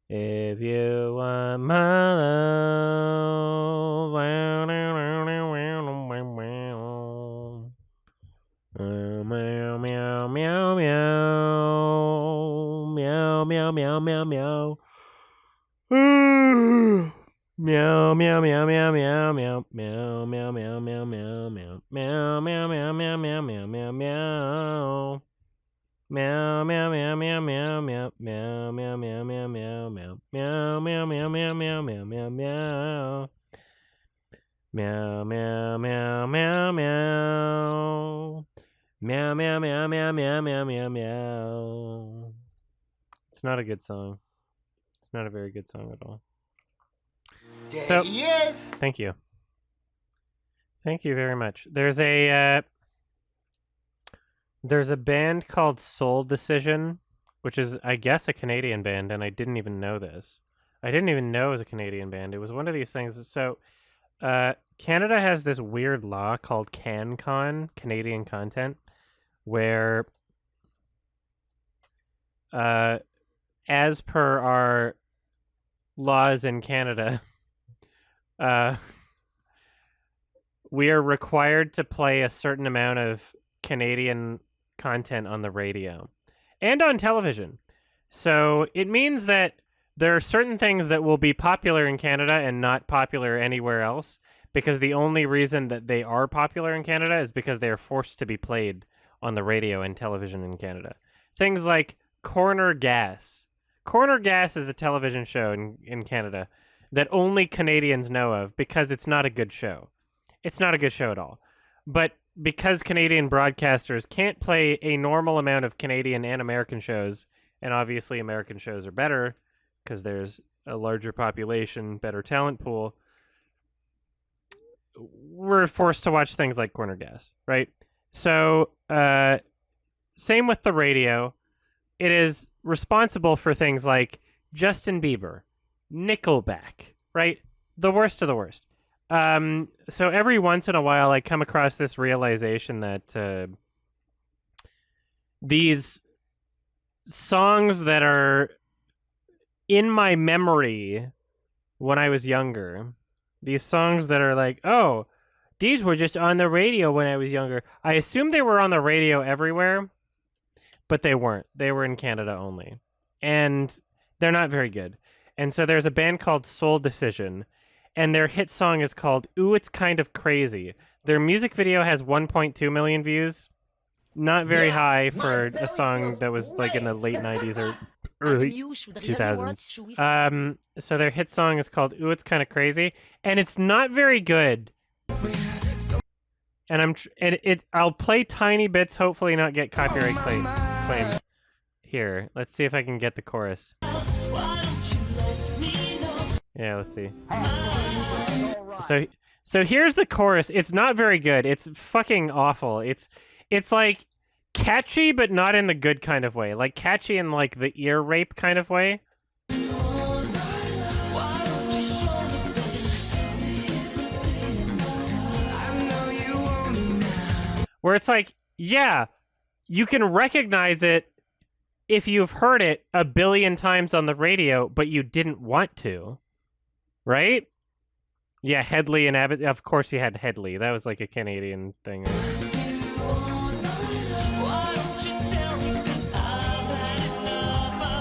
If you want my love, meow meow meow meow meow meow meow meow meow. Meow meow meow meow meow meow meow meow meow meow meow meow meow meow meow meow meow meow meow meow. Meow meow meow meow meow meow meow meow meow meow meow meow meow meow meow meow meow meow meow meow. Meow meow meow meow meow. Meow meow meow meow meow meow meow meow. It's not a good song. It's not a very good song at all. So, yes. Thank you. Thank you very much. There's a band called Soul Decision, which is, I guess, a Canadian band, and I didn't even know this. I didn't even know it was a Canadian band. It was one of these things. So, Canada has this weird law called CanCon, Canadian Content, where, as per our laws in Canada, we are required to play a certain amount of Canadian content on the radio and on television. So it means that there are certain things that will be popular in Canada and not popular anywhere else, because the only reason that they are popular in Canada is because they are forced to be played on the radio and television in Canada. Things like Corner Gas. Corner Gas is a television show in Canada that only Canadians know of because it's not a good show. It's not a good show at all. But because Canadian broadcasters can't play a normal amount of Canadian and American shows, and obviously American shows are better because there's a larger population, better talent pool, we're forced to watch things like Corner Gas, right? So, same with the radio. It is responsible for things like Justin Bieber, Nickelback, right? The worst of the worst. So every once in a while, I come across this realization that these songs that are in my memory when I was younger, these songs that are like, oh, these were just on the radio when I was younger. I assumed they were on the radio everywhere, but they weren't. They were in Canada only. And they're not very good. And so there's a band called Soul Decision, and their hit song is called Ooh, It's Kind of Crazy. Their music video has 1.2 million views. Not very high for a song that was like in the late 90s or early 2000s. So their hit song is called Ooh, It's Kind of Crazy, and it's not very good. And I'll play tiny bits, hopefully not get copyright claims. Here, let's see if I can get the chorus. Yeah, let's see. So here's the chorus. It's not very good. It's fucking awful. It's like catchy, but not in the good kind of way. Like catchy in like the ear rape kind of way. Where it's like, yeah, you can recognize it if you've heard it a billion times on the radio, but you didn't want to. Right? Yeah, Headley and Abbott. Of course you had Headley. That was like a Canadian thing.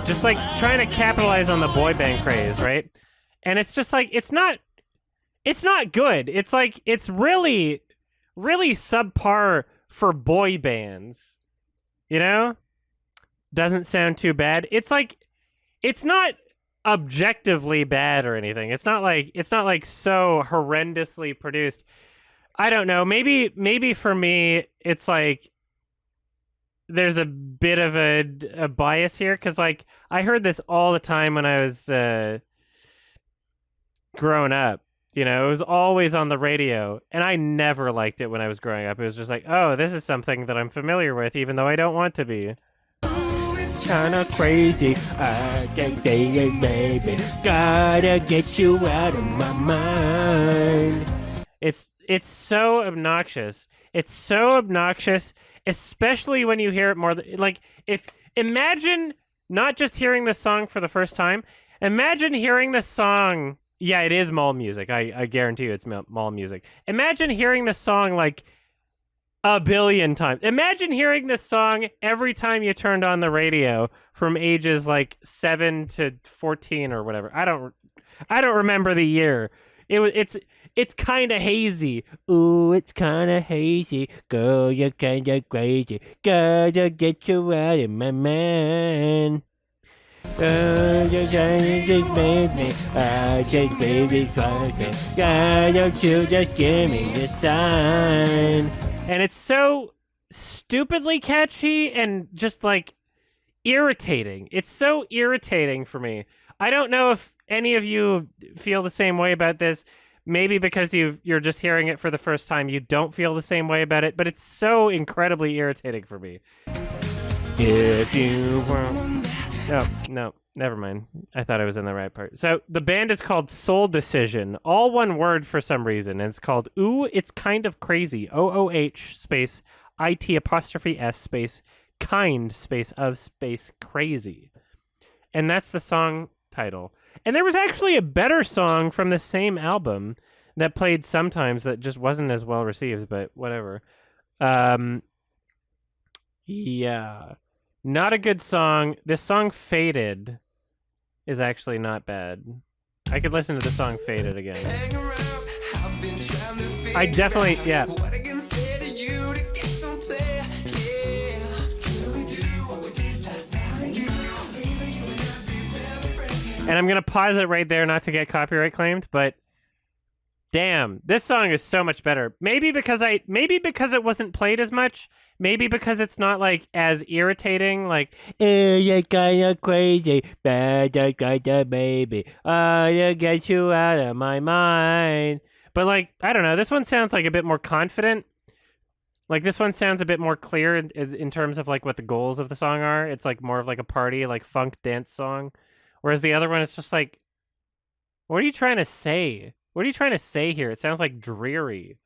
Just like trying to capitalize on the boy band craze, right? And it's just like, it's not good. It's like, it's really, really subpar for boy bands. You know? Doesn't sound too bad. It's like, it's not objectively bad or anything. It's not like so horrendously produced. I don't know. Maybe for me, it's like there's a bit of a bias here because like I heard this all the time when I was growing up. You know, it was always on the radio, and I never liked it when I was growing up. It was just like, oh, this is something that I'm familiar with, even though I don't want to be. kinda crazy. I can't say it, baby. Gotta get you out of my mind. It's so obnoxious. It's so obnoxious, especially when you hear it more. Like, imagine not just hearing this song for the first time. Imagine hearing this song. Yeah, it is mall music. I guarantee you it's mall music. Imagine hearing this song like a billion times. Imagine hearing this song every time you turned on the radio from ages like 7 to 14 or whatever. I don't remember the year. It's kind of hazy. Ooh, it's kind of hazy. Girl, you're kind of crazy. Gotta get you out of my mind. You just made me. I just baby me. God, don't you just give me the sign. And it's so stupidly catchy and just like irritating. It's so irritating for me. I don't know if any of you feel the same way about this. Maybe because you're just hearing it for the first time, you don't feel the same way about it, but it's so incredibly irritating for me. If you want... No, never mind. I thought I was in the right part. So the band is called Soul Decision, all one word for some reason, and it's called Ooh, It's Kind of Crazy, OOH space IT apostrophe S space kind space of space crazy. And that's the song title. And there was actually a better song from the same album that played sometimes that just wasn't as well received, but whatever. Yeah. Not a good song. This song Faded is actually not bad. I could listen to the song Faded again. I definitely, yeah. And I'm going to pause it right there not to get copyright claimed, but damn, this song is so much better. Maybe because it wasn't played as much. Maybe because it's not like as irritating, like, oh, you're kinda crazy, bad baby, I'll get you out of my mind. But like, I don't know, this one sounds like a bit more confident. Like, this one sounds a bit more clear in terms of like what the goals of the song are. It's like more of like a party, like funk dance song. Whereas the other one is just like, what are you trying to say? What are you trying to say here? It sounds like dreary.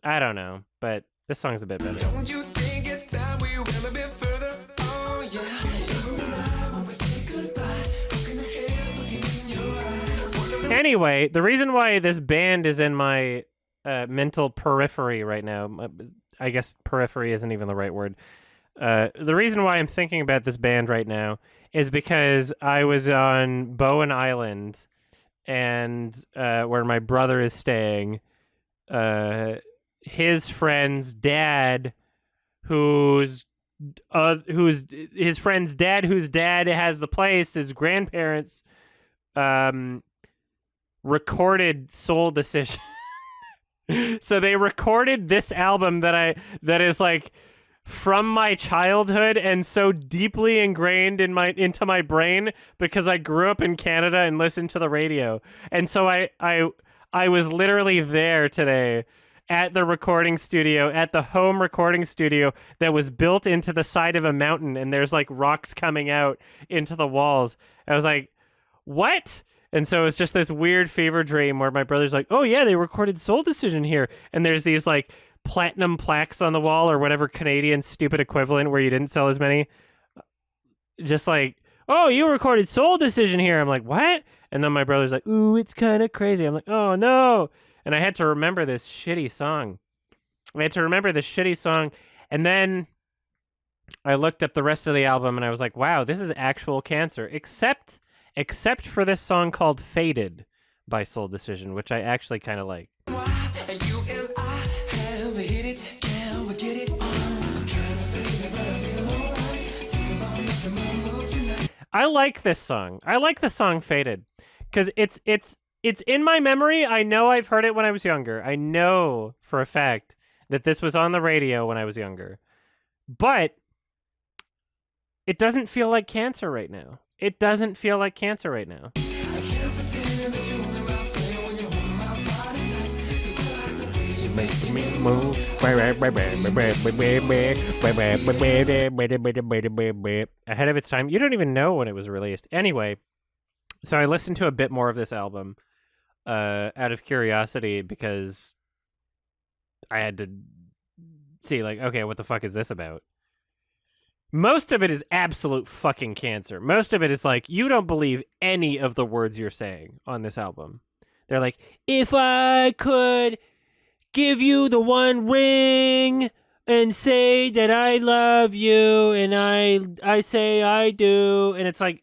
I don't know, but this song's a bit better. Don't you think it's time we went a bit further? Oh, yeah. Anyway, the reason why this band is in my mental periphery right now, I guess periphery isn't even the right word. The reason why I'm thinking about this band right now is because I was on Bowen Island, and where my brother is staying, his friend's dad, whose friend's dad, whose dad has the place, his grandparents, recorded Soul Decision. So they recorded this album that is like from my childhood and so deeply ingrained into my brain because I grew up in Canada and listened to the radio. And so I was literally there today at the recording studio, at the home recording studio that was built into the side of a mountain, and there's like rocks coming out into the walls. I was like, what? And so it's just this weird fever dream where my brother's like, oh yeah, they recorded Soul Decision here. And there's these like platinum plaques on the wall or whatever Canadian stupid equivalent where you didn't sell as many. Just like, oh, you recorded Soul Decision here. I'm like, what? And then my brother's like, ooh, it's kind of crazy. I'm like, oh no. And I had to remember this shitty song. And then I looked up the rest of the album and I was like, wow, this is actual Cancer. Except for this song called Faded by Soul Decision, which I actually kind of like. I like this song. I like the song Faded because it's in my memory. I know I've heard it when I was younger. I know for a fact that this was on the radio when I was younger. But it doesn't feel like Cancer right now. It doesn't feel like Cancer right now. Make me move. Ahead of its time. You don't even know when it was released. Anyway, so I listened to a bit more of this album out of curiosity because I had to see, like, okay, what the fuck is this about? Most of it is absolute fucking cancer. Most of it is like, you don't believe any of the words you're saying on this album. They're like, if I could give you the one ring and say that I love you and I say I do. And it's like,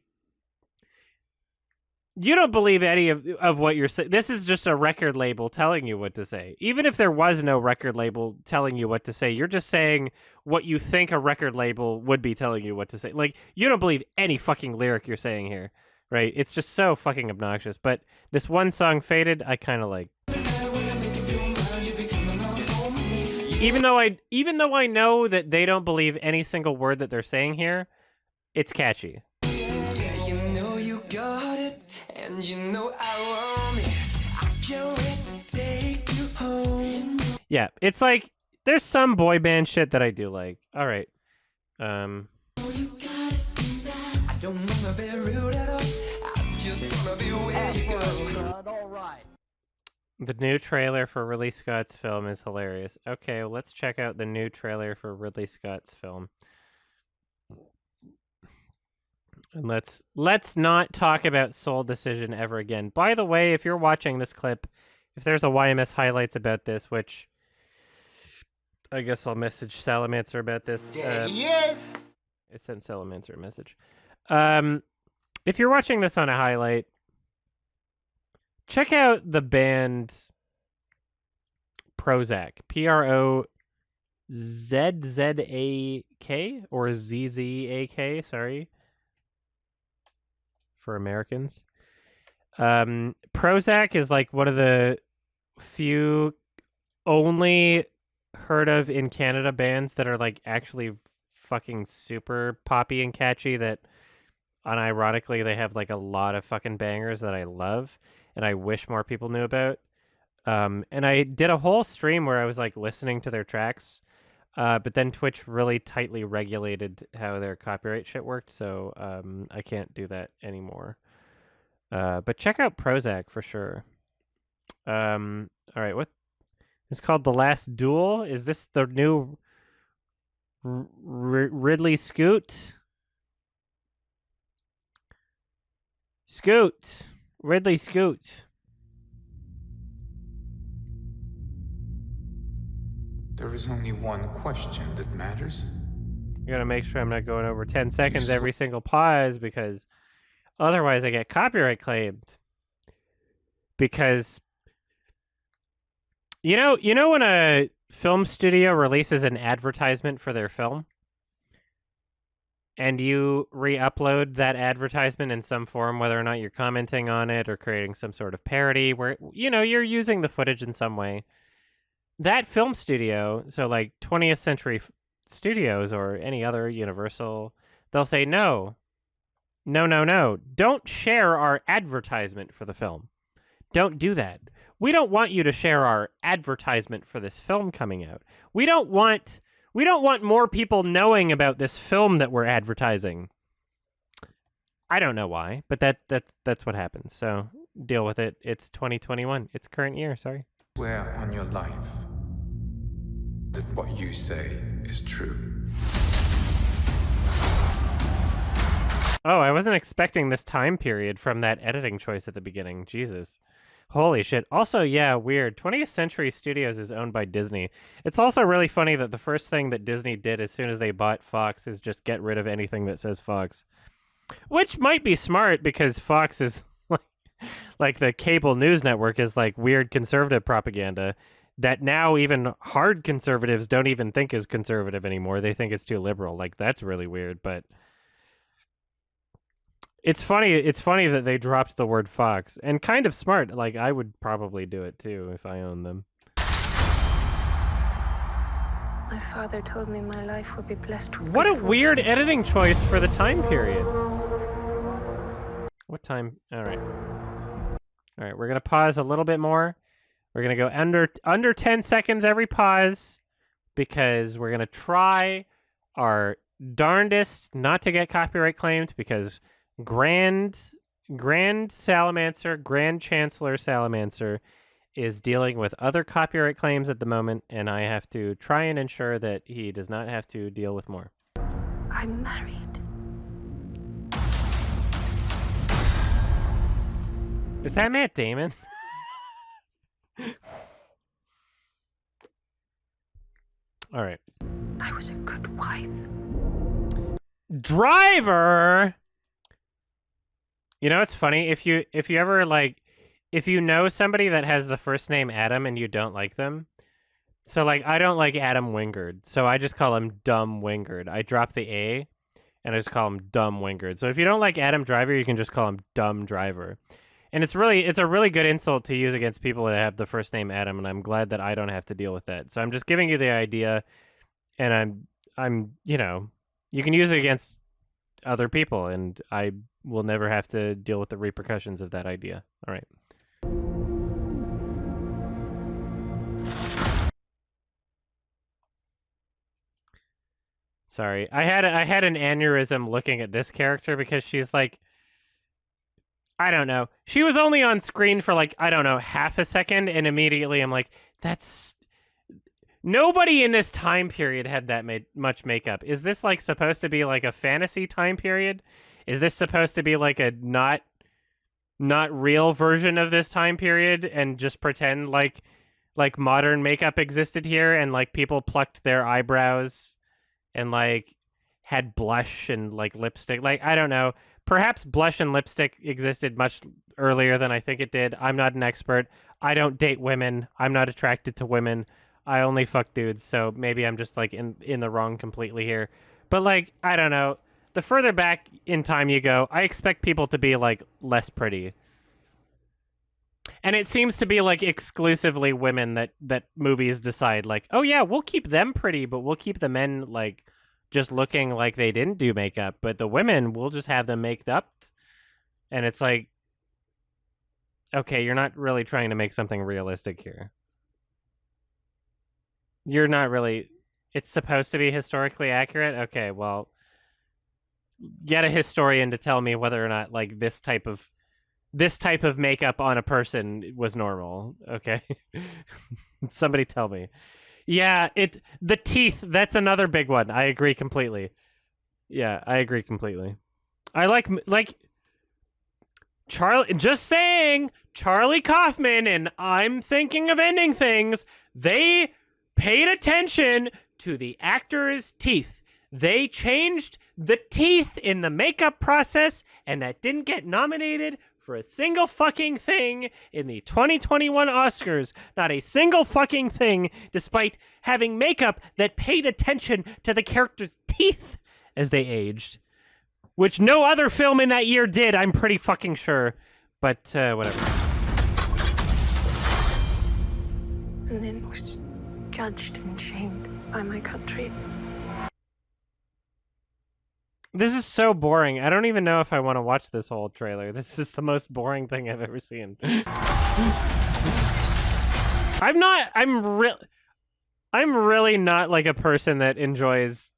you don't believe any of what you're saying. This is just a record label telling you what to say. Even if there was no record label telling you what to say, you're just saying what you think a record label would be telling you what to say. Like, you don't believe any fucking lyric you're saying here, right? It's just so fucking obnoxious. But this one song, Faded, I kind of like. Even though I know that they don't believe any single word that they're saying here, it's catchy. Yeah, you know you got it. And you know I want it. I can't wait to take you home. Yeah, it's like there's some boy band shit that I do like. All right. I don't wanna be rude at all. I just wanna be where you go. All right. The new trailer for Ridley Scott's film is hilarious. Okay, well, let's check out the new trailer for Ridley Scott's film. And let's not talk about Soul Decision ever again. By the way, if you're watching this clip, if there's a YMS highlights about this, which I guess I'll message Salamancer about this. Yes. I sent Salamancer a message. If you're watching this on a highlight, check out the band Prozac. Prozzak or ZZAK, sorry. For Americans. Prozac is like one of the few only heard of in Canada bands that are like actually fucking super poppy and catchy that unironically they have like a lot of fucking bangers that I love and I wish more people knew about. And I did a whole stream where I was like listening to their tracks. But then Twitch really tightly regulated how their copyright shit worked, so I can't do that anymore. But check out Prozac for sure. All right, what? It's called The Last Duel. Is this the new Ridley Scoot? Ridley Scoot. There is only one question that matters. I gotta make sure I'm not going over 10 seconds every single pause because otherwise I get copyright claimed. Because you know when a film studio releases an advertisement for their film and you re-upload that advertisement in some form, whether or not you're commenting on it or creating some sort of parody where you're using the footage in some way. That film studio, so like 20th Century Studios or any other Universal, they'll say, no. Don't share our advertisement for the film. Don't do that. We don't want you to share our advertisement for this film coming out. We don't want more people knowing about this film that we're advertising. I don't know why, but that's what happens. So deal with it. It's 2021. It's current year, sorry. Swear on your life that what you say is true. Oh, I wasn't expecting this time period from that editing choice at the beginning. Jesus. Holy shit. Also, yeah, weird. 20th Century Studios is owned by Disney. It's also really funny that the first thing that Disney did as soon as they bought Fox is just get rid of anything that says Fox. Which might be smart because Fox is like the cable news network is like weird conservative propaganda that now even hard conservatives don't even think is conservative anymore. They think it's too liberal. Like, that's really weird, but it's funny that they dropped the word Fox, and kind of smart. Like, I would probably do it too if I owned them. My father told me my life would be blessed with What a good weird fortune. editing choice for the time period. What time? All right, we're going to pause a little bit more. We're going to go under 10 seconds every pause because we're going to try our darndest not to get copyright claimed because Grand Chancellor Salamancer is dealing with other copyright claims at the moment, and I have to try and ensure that he does not have to deal with more. I'm married. Is that Matt Damon? All right. I was a good wife. Driver. You know, it's funny if you ever if you know somebody that has the first name Adam and you don't like them. So like I don't like Adam Wingard, so I just call him Dumb Wingard. I drop the A and I just call him Dumb Wingard. So if you don't like Adam Driver, you can just call him Dumb Driver. And it's a really good insult to use against people that have the first name Adam, and I'm glad that I don't have to deal with that. So I'm just giving you the idea, and I'm you know, you can use it against other people, and I will never have to deal with the repercussions of that idea. All right. Sorry, I had an aneurysm looking at this character because she's like, I don't know. She was only on screen for like, I don't know, half a second, and immediately I'm like, that's... Nobody in this time period had that much makeup. Is this like supposed to be like a fantasy time period? Is this supposed to be like a not real version of this time period and just pretend like modern makeup existed here and like people plucked their eyebrows and like had blush and like lipstick? Like, I don't know. Perhaps blush and lipstick existed much earlier than I think it did. I'm not an expert. I don't date women. I'm not attracted to women. I only fuck dudes, so maybe I'm just like in the wrong completely here. But like, I don't know. The further back in time you go, I expect people to be like less pretty. And it seems to be like exclusively women that movies decide like, oh yeah, we'll keep them pretty, but we'll keep the men like just looking like they didn't do makeup, but the women, we'll just have them maked up. And it's like, okay, you're not really trying to make something realistic here. You're not really... It's supposed to be historically accurate? Okay, well, get a historian to tell me whether or not like this type of makeup on a person was normal. Okay. Somebody tell me. Yeah, the teeth, that's another big one. I agree completely. Yeah, I agree completely. I like Charlie, just saying, Charlie Kaufman and I'm Thinking of Ending Things, they paid attention to the actors' teeth. They changed the teeth in the makeup process, and that didn't get nominated for a single fucking thing in the 2021 Oscars. Not a single fucking thing, despite having makeup that paid attention to the characters' teeth as they aged. Which no other film in that year did, I'm pretty fucking sure. But, whatever. And then was judged and shamed by my country. This is so boring. I don't even know if I want to watch this whole trailer. This is the most boring thing I've ever seen. I'm really not like a person that enjoys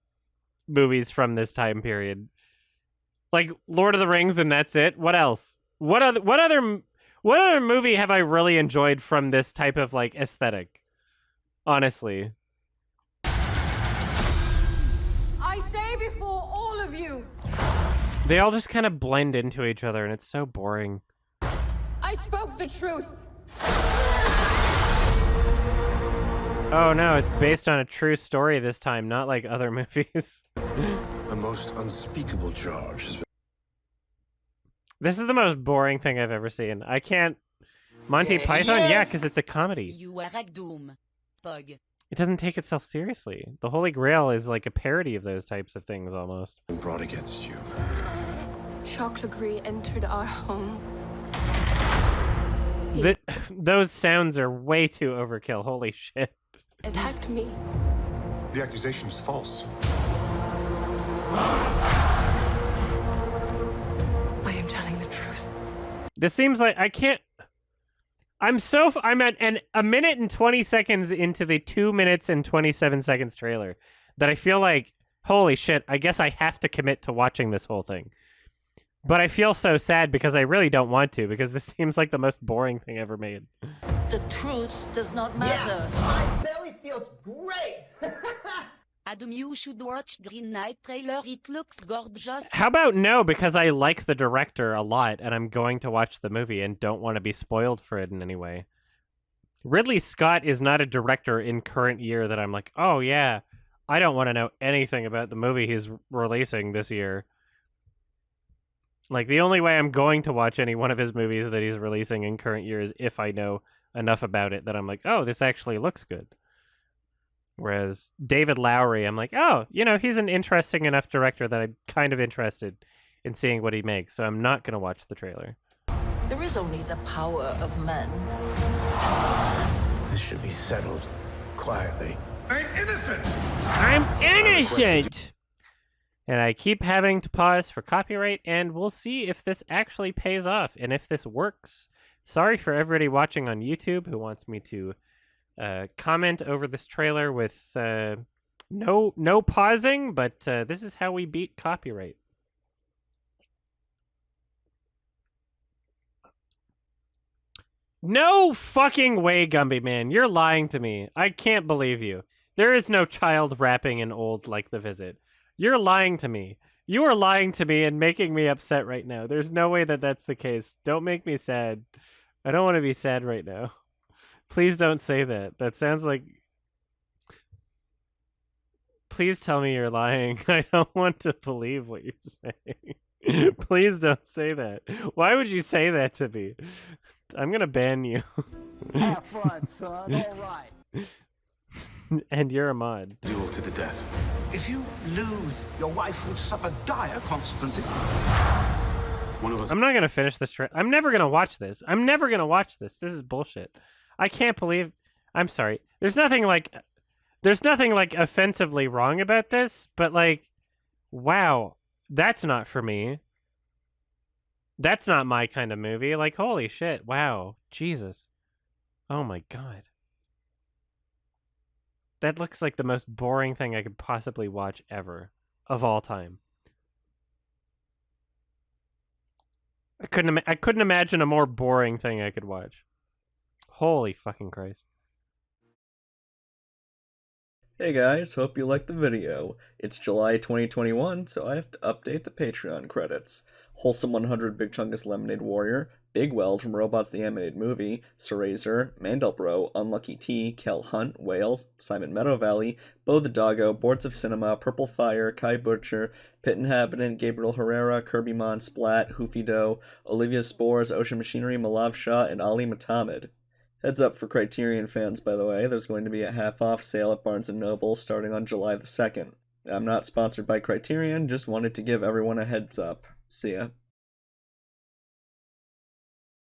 movies from this time period. Like Lord of the Rings and that's it. What else? What other movie have I really enjoyed from this type of like aesthetic? Honestly. I say before all of you, They all just kind of blend into each other and it's so boring. I spoke the truth. Oh no, it's based on a true story this time, not like other movies. A most unspeakable charge has been... This is the most boring thing I've ever seen. I can't... Monty Python? Yeah, because it's a comedy. You are a doom, Pug. It doesn't take itself seriously. The Holy Grail is like a parody of those types of things, almost. brought against you. Jacques Legree entered our home. Those sounds are way too overkill. Holy shit. Attacked me. The accusation is false. I am telling the truth. This seems like I I'm at a minute and 20 seconds into the 2 minutes and 27 seconds trailer that I feel like, holy shit, I guess I have to commit to watching this whole thing. But I feel so sad because I really don't want to, because this seems like the most boring thing ever made. The truth does not matter. My belly feels great. Adam, you should watch Green Knight trailer. It looks gorgeous. How about no, because I like the director a lot, and I'm going to watch the movie and don't want to be spoiled for it in any way. Ridley Scott is not a director in current year that I'm like, oh yeah, I don't want to know anything about the movie he's releasing this year. Like, the only way I'm going to watch any one of his movies that he's releasing in current year is if I know enough about it that I'm like, oh, this actually looks good. Whereas David Lowery, I'm like, oh, he's an interesting enough director that I'm kind of interested in seeing what he makes, so I'm not going to watch the trailer. There is only the power of men. This should be settled quietly. I'm innocent! I'm innocent! And I keep having to pause for copyright, and we'll see if this actually pays off and if this works. Sorry for everybody watching on YouTube who wants me to comment over this trailer with no pausing, but this is how we beat copyright. No fucking way, Gumby Man. You're lying to me. I can't believe you. There is no child rapping in old like The Visit. You're lying to me. You are lying to me and making me upset right now. There's no way that that's the case. Don't make me sad. I don't want to be sad right now. Please don't say that. That sounds like... Please tell me you're lying. I don't want to believe what you're saying. Please don't say that. Why would you say that to me? I'm gonna ban you. Have fun, son. All right. And you're a mod. Duel to the death. If you lose, your wife will suffer dire consequences. One of us. I'm not gonna finish this. I'm never gonna watch this. I'm never gonna watch this. This is bullshit. I can't believe. I'm sorry. There's nothing like offensively wrong about this, but like, wow, that's not for me. That's not my kind of movie. Like, holy shit, wow, Jesus, oh my god. That looks like the most boring thing I could possibly watch ever, of all time. I couldn't imagine a more boring thing I could watch. Holy fucking Christ. Hey guys, hope you liked the video. It's July 2021, so I have to update the Patreon credits. Wholesome 100 Big Chungus Lemonade Warrior, Big Weld from Robots the Animated Movie, Serazer, Mandelbro, Unlucky T, Kel Hunt, Wales, Simon Meadow Valley, Bo the Doggo, Boards of Cinema, Purple Fire, Kai Butcher, Pit Inhabitant, Gabriel Herrera, Kirby Mon, Splat, Hoofy Doe, Olivia Spores, Ocean Machinery, Malav Shah, and Ali Matamed. Heads up for Criterion fans, by the way, there's going to be a half-off sale at Barnes & Noble starting on July the 2nd. I'm not sponsored by Criterion, just wanted to give everyone a heads up. See ya.